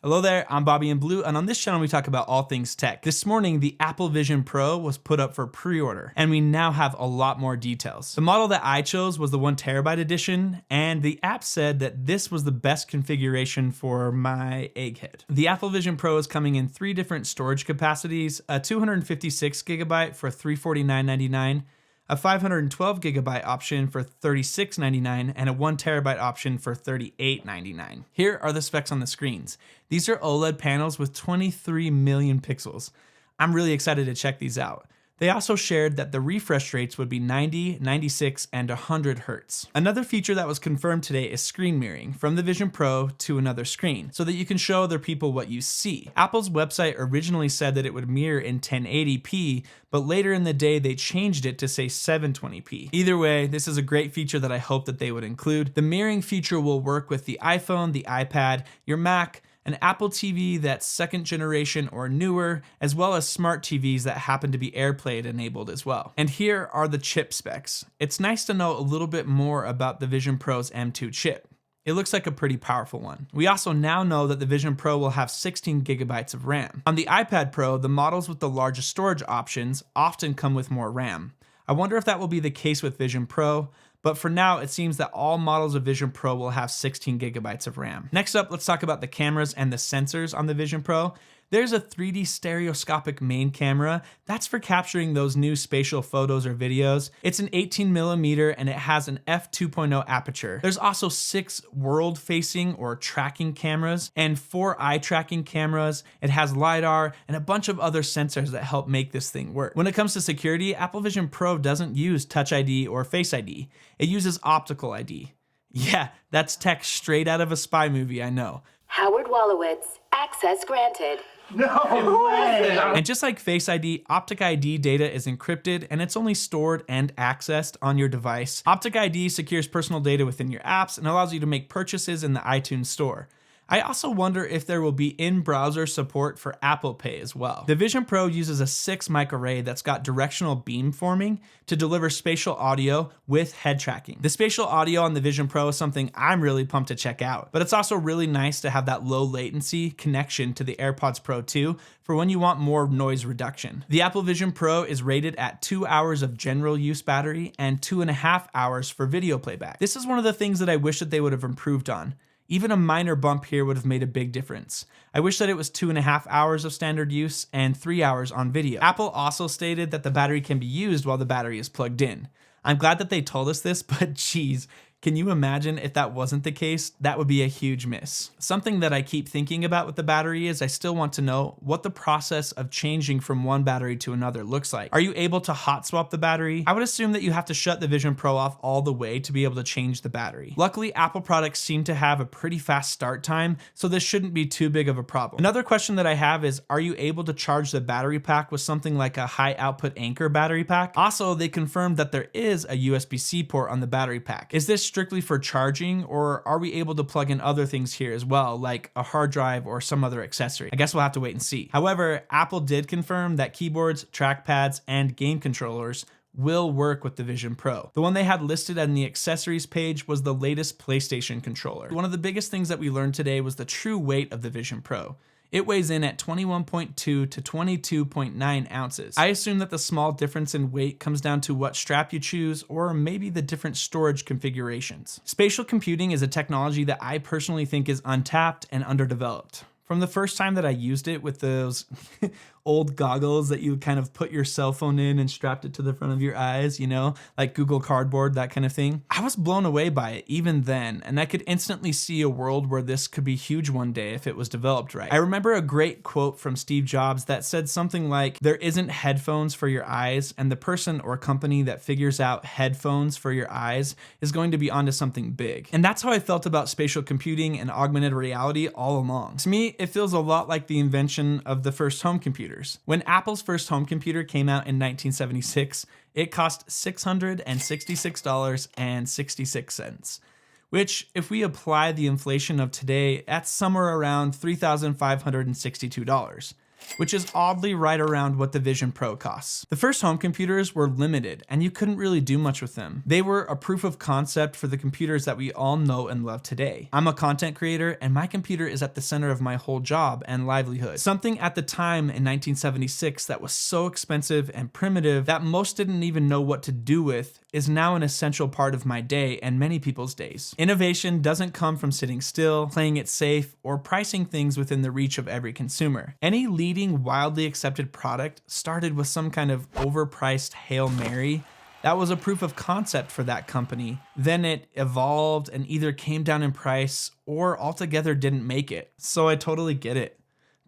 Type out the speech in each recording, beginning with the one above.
Hello there, I'm BobbyInBlue, and on this channel we talk about all things tech. This morning, the Apple Vision Pro was put up for pre-order, and we now have a lot more details. The model that I chose was the 1TB edition, and the app said that this was the best configuration for my egghead. The Apple Vision Pro is coming in 3 different storage capacities, a 256GB for $349.99, a 512GB option for $36.99, and a 1TB option for $38.99. Here are the specs on the screens. These are OLED panels with 23 million pixels. I'm really excited to check these out. They also shared that the refresh rates would be 90, 96, and 100 Hz. Another feature that was confirmed today is screen mirroring from the Vision Pro to another screen so that you can show other people what you see. Apple's website originally said that it would mirror in 1080p, but later in the day they changed it to say 720p. Either way, this is a great feature that I hope that they would include. The mirroring feature will work with the iPhone, the iPad, your Mac, an Apple TV that's 2nd generation or newer, as well as smart TVs that happen to be AirPlay enabled as well. And here are the chip specs. It's nice to know a little bit more about the Vision Pro's M2 chip. It looks like a pretty powerful one. We also now know that the Vision Pro will have 16GB of RAM. On the iPad Pro, the models with the largest storage options often come with more RAM. I wonder if that will be the case with Vision Pro, but for now, it seems that all models of Vision Pro will have 16GB of RAM. Next up, let's talk about the cameras and the sensors on the Vision Pro. There's a 3D stereoscopic main camera. That's for capturing those new spatial photos or videos. It's an 18mm and it has an f2.0 aperture. There's also 6 world-facing or tracking cameras and 4 eye-tracking cameras. It has LiDAR and a bunch of other sensors that help make this thing work. When it comes to security, Apple Vision Pro doesn't use Touch ID or Face ID. It uses optical ID. Yeah, that's tech straight out of a spy movie, I know. Howard Wolowitz, access granted. No way! And just like Face ID, Optic ID data is encrypted and it's only stored and accessed on your device. Optic ID secures personal data within your apps and allows you to make purchases in the iTunes store. I also wonder if there will be in-browser support for Apple Pay as well. The Vision Pro uses a 6 microarray that's got directional beamforming to deliver spatial audio with head tracking. The spatial audio on the Vision Pro is something I'm really pumped to check out, but it's also really nice to have that low latency connection to the AirPods Pro 2 for when you want more noise reduction. The Apple Vision Pro is rated at 2 hours of general use battery and 2.5 hours for video playback. This is one of the things that I wish that they would have improved on. Even a minor bump here would have made a big difference. I wish that it was 2.5 hours of standard use and 3 hours on video. Apple also stated that the battery can be used while the battery is plugged in. I'm glad that they told us this, but geez, can you imagine if that wasn't the case? That would be a huge miss. Something that I keep thinking about with the battery is I still want to know what the process of changing from one battery to another looks like. Are you able to hot swap the battery? I would assume that you have to shut the Vision Pro off all the way to be able to change the battery. Luckily, Apple products seem to have a pretty fast start time, so this shouldn't be too big of a problem. Another question that I have is, are you able to charge the battery pack with something like a high output Anchor battery pack? Also, they confirmed that there is a USB-C port on the battery pack. Is this strictly for charging, or are we able to plug in other things here as well, like a hard drive or some other accessory? I guess we'll have to wait and see. However, Apple did confirm that keyboards, trackpads, and game controllers will work with the Vision Pro. The one they had listed on the accessories page was the latest PlayStation controller. One of the biggest things that we learned today was the true weight of the Vision Pro. It weighs in at 21.2 to 22.9 ounces. I assume that the small difference in weight comes down to what strap you choose or maybe the different storage configurations. Spatial computing is a technology that I personally think is untapped and underdeveloped. From the first time that I used it with those old goggles that you kind of put your cell phone in and strapped it to the front of your eyes, you know, like Google Cardboard, that kind of thing. I was blown away by it even then, and I could instantly see a world where this could be huge one day if it was developed right. I remember a great quote from Steve Jobs that said something like, "There isn't headphones for your eyes, and the person or company that figures out headphones for your eyes is going to be onto something big." And that's how I felt about spatial computing and augmented reality all along. To me, it feels a lot like the invention of the first home computers. When Apple's first home computer came out in 1976, it cost $666.66, which, if we apply the inflation of today, that's somewhere around $3,562. which is oddly right around what the Vision Pro costs. The first home computers were limited, and you couldn't really do much with them. They were a proof of concept for the computers that we all know and love today. I'm a content creator, and my computer is at the center of my whole job and livelihood. Something at the time in 1976 that was so expensive and primitive that most didn't even know what to do with is now an essential part of my day and many people's days. Innovation doesn't come from sitting still, playing it safe, or pricing things within the reach of every consumer. Any leading, wildly accepted product started with some kind of overpriced Hail Mary that was a proof of concept for that company. Then it evolved and either came down in price or altogether didn't make it. So I totally get it.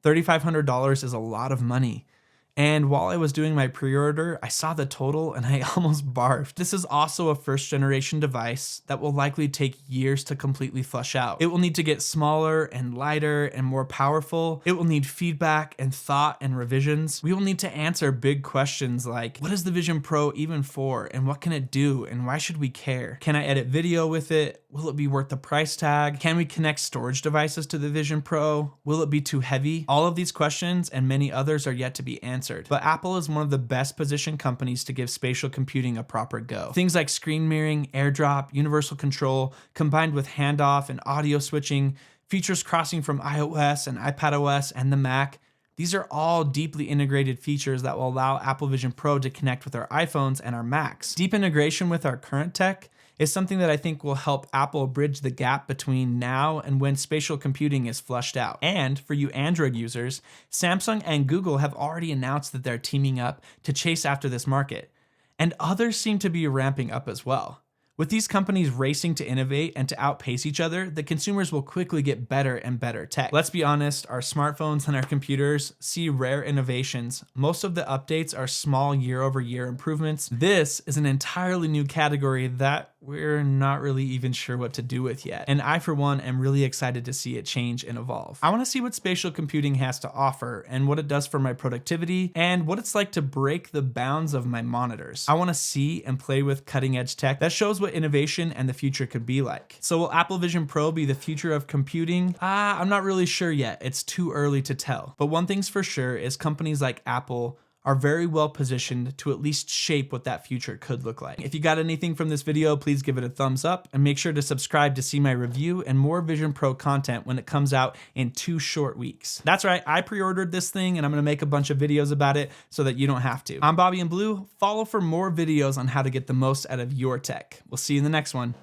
$3,500 is a lot of money. And while I was doing my pre-order, I saw the total and I almost barfed. This is also a first generation device that will likely take years to completely flush out. It will need to get smaller and lighter and more powerful. It will need feedback and thought and revisions. We will need to answer big questions like, what is the Vision Pro even for? And what can it do? And why should we care? Can I edit video with it? Will it be worth the price tag? Can we connect storage devices to the Vision Pro? Will it be too heavy? All of these questions and many others are yet to be answered. But Apple is one of the best positioned companies to give spatial computing a proper go. Things like screen mirroring, AirDrop, universal control, combined with handoff and audio switching, features crossing from iOS and iPadOS and the Mac. These are all deeply integrated features that will allow Apple Vision Pro to connect with our iPhones and our Macs. Deep integration with our current tech is something that I think will help Apple bridge the gap between now and when spatial computing is flushed out. And for you Android users, Samsung and Google have already announced that they're teaming up to chase after this market. And others seem to be ramping up as well. With these companies racing to innovate and to outpace each other, the consumers will quickly get better and better tech. Let's be honest, our smartphones and our computers see rare innovations. Most of the updates are small year-over-year improvements. This is an entirely new category that we're not really even sure what to do with yet. And I, for one, am really excited to see it change and evolve. I want to see what spatial computing has to offer and what it does for my productivity and what it's like to break the bounds of my monitors. I want to see and play with cutting-edge tech that shows what innovation and the future could be like. So will Apple Vision Pro be the future of computing? I'm not really sure yet. It's too early to tell. But one thing's for sure is companies like Apple are very well positioned to at least shape what that future could look like. If you got anything from this video, please give it a thumbs up and make sure to subscribe to see my review and more Vision Pro content when it comes out in 2 short weeks. That's right, I pre-ordered this thing and I'm gonna make a bunch of videos about it so that you don't have to. I'm Bobby in Blue. Follow for more videos on how to get the most out of your tech. We'll see you in the next one.